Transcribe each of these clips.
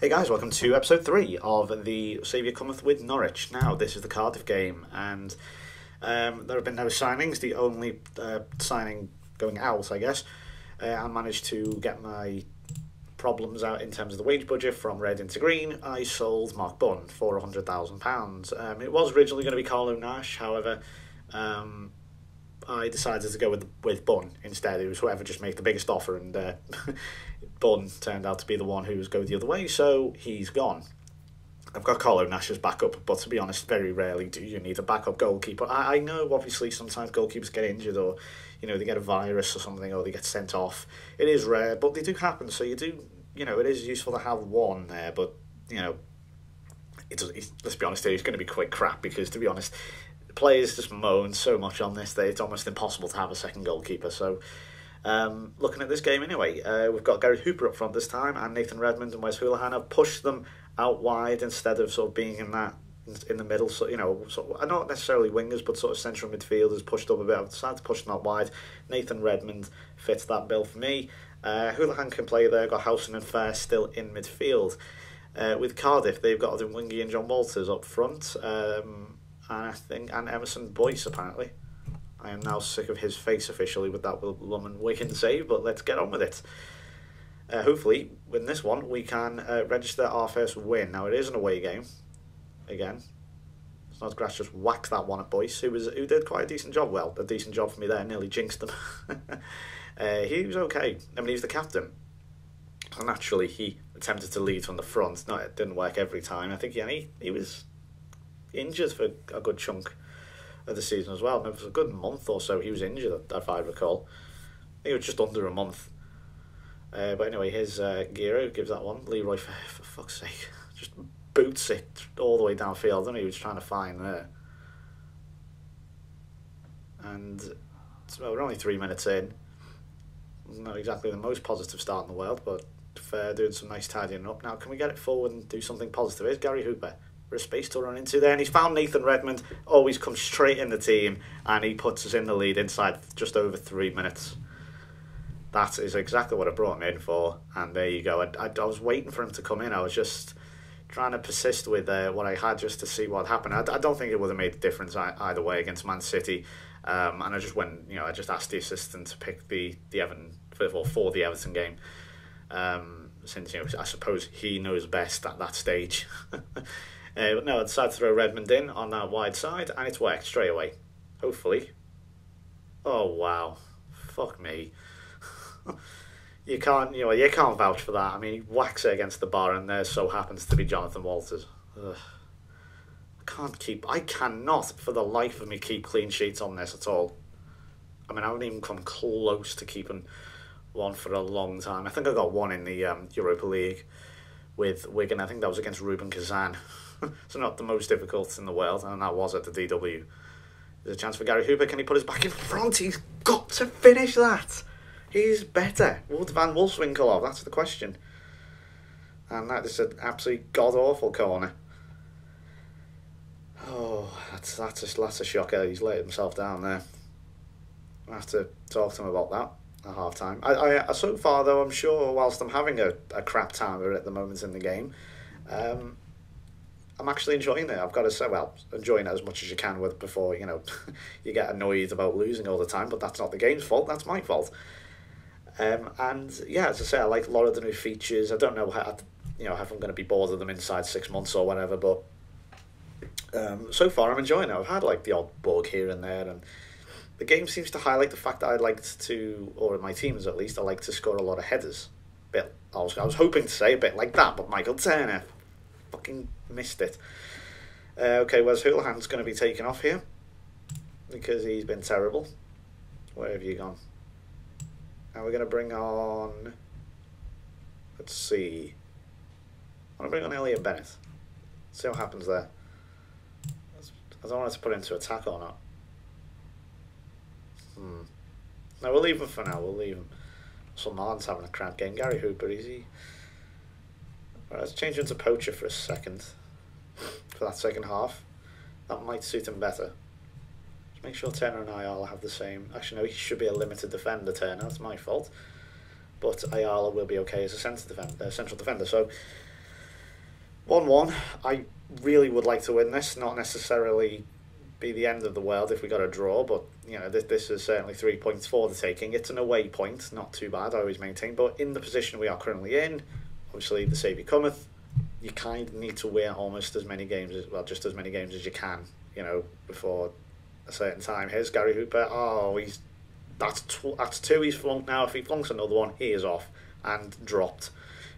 Hey guys, welcome to episode 3 of the Saviour Cometh with Norwich. Now, this is the Cardiff game, and there have been no signings. The only signing going out, I guess, I managed to get my problems out in terms of the wage budget from red into green. I sold Mark Bunn for £100,000. It was originally going to be Carlo Nash, however, I decided to go with Bunn instead. It was whoever just made the biggest offer, and Bunn turned out to be the one who was going the other way, so he's gone. I've got Carlo Nash as backup, but to be honest, very rarely do you need a backup goalkeeper. I know, obviously, sometimes goalkeepers get injured, or they get a virus or something, or they get sent off. It is rare, but they do happen, so it is useful to have one there, but, let's be honest, it's going to be quite crap, because, to be honest, players just moan so much on this that it's almost impossible to have a second goalkeeper. So looking at this game anyway, we've got Gary Hooper up front this time, and Nathan Redmond and Wes Hoolahan have pushed them out wide instead of sort of being in the middle. So not necessarily wingers, but sort of central midfielders pushed up a bit. I've decided to push them out wide. Nathan Redmond fits that bill for me. Hoolahan can play there. Got Howson and Fair still in midfield. With Cardiff, they've got Wingy and John Walters up front. And Emerson Boyce, apparently. I am now sick of his face officially with that Lum Wigan save, but let's get on with it. Hopefully, with this one, we can register our first win. Now, it is an away game. Again, Snodgrass just whacked that one at Boyce, who did quite a decent job. Well, a decent job for me there, nearly jinxed him. He was okay. I mean, he's the captain. So naturally, he attempted to lead from the front. No, it didn't work every time. I think he was injured for a good chunk of the season as well. It was a good month or so he was injured, if I recall. I think it was just under a month. But anyway, his Giro gives that one. Leroy, for fuck's sake, just boots it all the way downfield, and he was trying to find there. And so we're only 3 minutes in. Not exactly the most positive start in the world, but Fair doing some nice tidying up. Now, can we get it forward and do something positive? Here's Gary Hooper. A space to run into there, and he's found Nathan Redmond. Always comes straight in the team, and he puts us in the lead inside just over 3 minutes. That is exactly what I brought him in for, and there you go. I was waiting for him to come in. I was just trying to persist with what I had just to see what happened. I don't think it would have made a difference either way against Man City, and I just went, I just asked the assistant to pick the Everton for the Everton game, since I suppose he knows best at that stage. But no, I decided to throw Redmond in on that wide side, and it's worked straight away. Hopefully. Oh wow, fuck me. You can't vouch for that. I mean, he whacks it against the bar, and there so happens to be Jonathan Walters. Ugh. I cannot for the life of me keep clean sheets on this at all. I mean, I haven't even come close to keeping one for a long time. I think I got one in the Europa League with Wigan. I think that was against Ruben Kazan. So not the most difficult in the world, and that was at the DW. There's a chance for Gary Hooper. Can he put us back in front? He's got to finish that. He's better. Would Van Wolfswinkel have? That's the question. And that is an absolutely god-awful corner. Oh, that's a shocker. He's let himself down there. I have to talk to him about that at half-time. I so far, though, I'm sure, whilst I'm having a crap timer at the moment in the game, I'm actually enjoying it. I've got to say, enjoying it as much as you can before, you get annoyed about losing all the time, but that's not the game's fault, that's my fault. And yeah, as I say, I like a lot of the new features. I don't know how, if I'm going to be bored of them inside 6 months or whatever, but so far I'm enjoying it. I've had the odd bug here and there, and the game seems to highlight the fact that I liked to, or my teams at least, I like to score a lot of headers. I was hoping to say a bit like that, but Michael Turner fucking missed it. Okay, Wes Hoolahan's going to be taken off here because he's been terrible. Where have you gone? Now we're going to bring on, let's see, I want to bring on Elliot Bennett. See what happens there. I don't want to put into attack or not. No, we'll leave him for now. We'll leave him. Martin's having a crap game. Gary Hooper, easy. Right, let's change him to poacher for a second. For that second half. That might suit him better. Just make sure Turner and Ayala have the same. Actually, no, he should be a limited defender, Turner. That's my fault. But Ayala will be okay as a central defender. So 1-1. I really would like to win this, not necessarily be the end of the world if we got a draw, but you know, this is certainly 3 points for the taking. It's an away point, not too bad, I always maintain, but in the position we are currently in, obviously the Saviour cometh, you kind of need to win almost as many games as, well, just as many games as you can, you know, before a certain time. Here's Gary Hooper. Oh, that's two he's flunked now. If he flunks another one, he is off and dropped.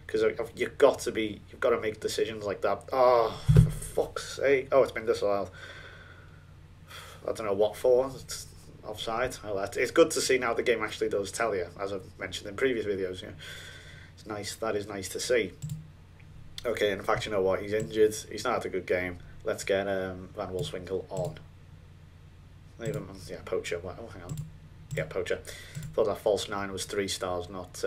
Because you've got to make decisions like that. Oh, for fuck's sake. Oh, it's been disallowed. I don't know what for. It's offside. Oh, it's good to see now the game actually does tell you, as I've mentioned in previous videos. You know, it's nice. That is nice to see. Okay, in fact, you know what? He's injured. He's not had a good game. Let's get Van Wolfswinkel on. Even, yeah, poacher. Oh, hang on. Yeah, poacher. Thought that false 9 was 3 stars, not...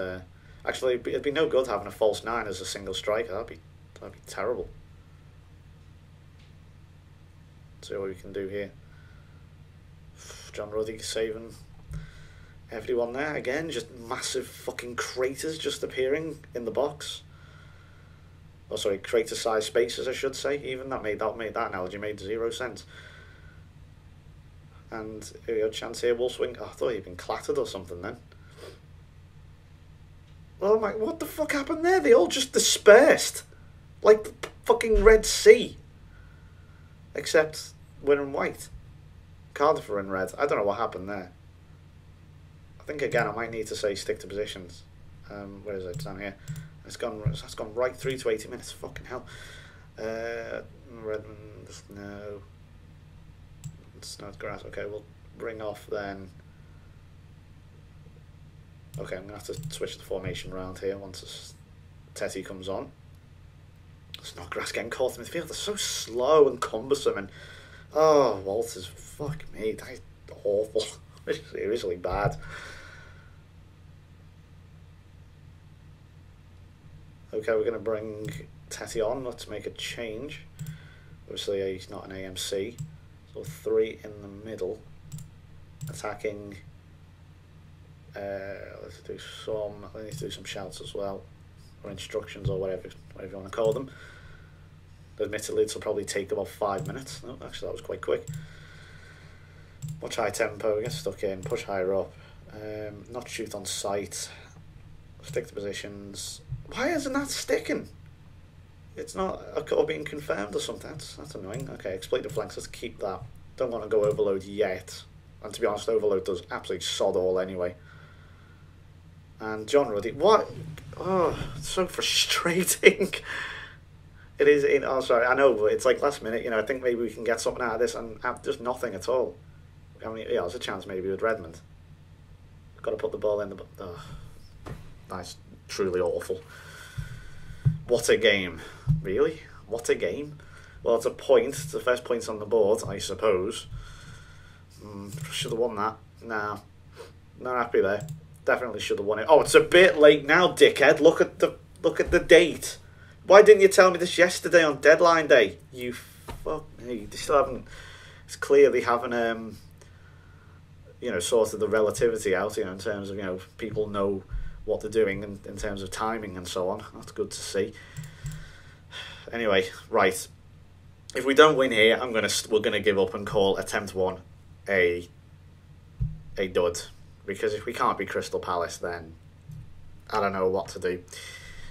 Actually, it'd be no good having a false 9 as a single striker. That'd be terrible. See what we can do here. John Ruddy saving everyone there. Again, just massive fucking craters just appearing in the box. Oh, sorry, crater-sized spaces, I should say. Even that analogy made 0 sense. And here we go, chance here, Wolfswing. Oh, I thought he'd been clattered or something then. Oh my, what the fuck happened there? They all just dispersed. Like the fucking Red Sea. Except we're in white. Cardiff are in red. I don't know what happened there. I think again I might need to say stick to positions. Where is it? It's down here. It's gone right through to 80 minutes. Fucking hell. Redmond, no. Snodgrass. Okay, we'll bring off then. Okay, I'm going to have to switch the formation around here once Tetty comes on. Snodgrass getting caught in midfield. They're so slow and cumbersome. And oh, Walters, fuck me. That is awful. It's seriously bad. Okay, we're going to bring Tetty on. Let's make a change. Obviously, he's not an AMC. So 3 in the middle. Attacking... let's do some. I need to do some shouts as well, or instructions, or whatever you want to call them. Admittedly, this will probably take about 5 minutes. No, actually, that was quite quick. Much high tempo. Get stuck in. Push higher up. Not shoot on sight. Stick to positions. Why isn't that sticking? It's not a call being confirmed or something. That's annoying. Okay, exploit the flanks. Let's keep that. Don't want to go overload yet. And to be honest, overload does absolutely sod all anyway. And John Ruddy, what? Oh, it's so frustrating. It is. Oh, sorry, I know, but it's like last minute. You know, I think maybe we can get something out of this, and just nothing at all. I mean, yeah, there's a chance maybe with Redmond. Got to put the ball in the. Oh, that's truly awful. What a game, really? What a game. Well, it's a point. It's the first point on the board, I suppose. Should have won that. Nah, not happy there. Definitely should have won it. Oh, it's a bit late now, dickhead. Look at the date. Why didn't you tell me this yesterday on deadline day? You fuck me. They still haven't. It's clear they haven't. You know, sorted the relativity out. You know, in terms of, you know, people know what they're doing in terms of timing and so on. That's good to see. Anyway, right. If we don't win here, we're gonna give up and call attempt 1 a dud, because if we can't beat Crystal Palace, then I don't know what to do.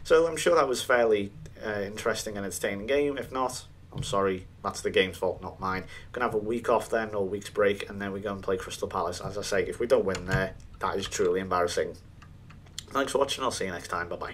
So I'm sure that was fairly interesting and entertaining game. If not, I'm sorry, that's the game's fault, not mine. We're gonna have a week off then, or a week's break, and then we go and play Crystal Palace. As I say, if we don't win there, that is truly embarrassing. Thanks for watching. I'll see you next time. Bye bye.